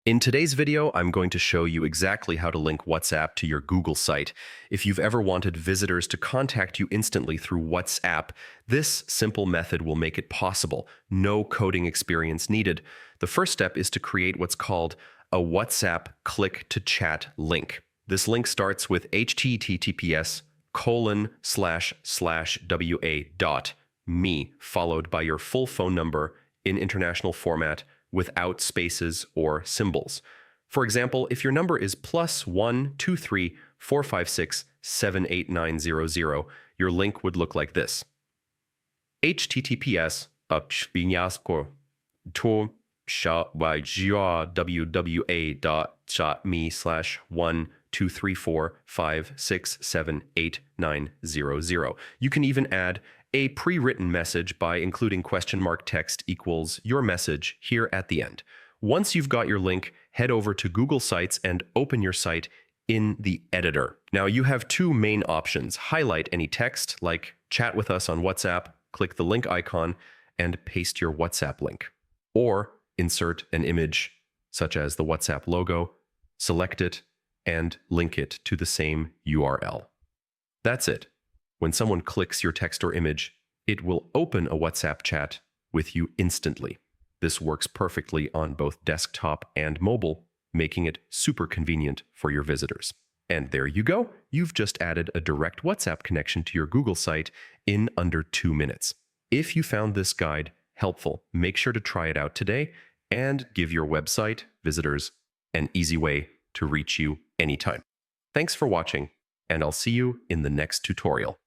In today's video, I'm going to show you exactly how to link WhatsApp to your Google site. If you've ever wanted visitors to contact you instantly through WhatsApp, this simple method will make it possible. No coding experience needed. The first step is to create what's called a WhatsApp click-to-chat link. This link starts with https://wa.me, followed by your full phone number in international format, without spaces or symbols. For example, if your number is +1 23 456 78900, your link would look like this. https://wwa.me/12345678900. You can even add a pre-written message by including text equals your message here at the end. Once you've got your link, head over to Google Sites and open your site in the editor. Now you have two main options. Highlight any text like chat with us on WhatsApp, click the link icon, and paste your WhatsApp link. Or insert an image such as the WhatsApp logo, select it, and link it to the same URL. That's it. When someone clicks your text or image, it will open a WhatsApp chat with you instantly. This works perfectly on both desktop and mobile, making it super convenient for your visitors. And there you go. You've just added a direct WhatsApp connection to your Google site in under 2 minutes. If you found this guide helpful, make sure to try it out today and give your website visitors an easy way to reach you anytime. Thanks for watching, and I'll see you in the next tutorial.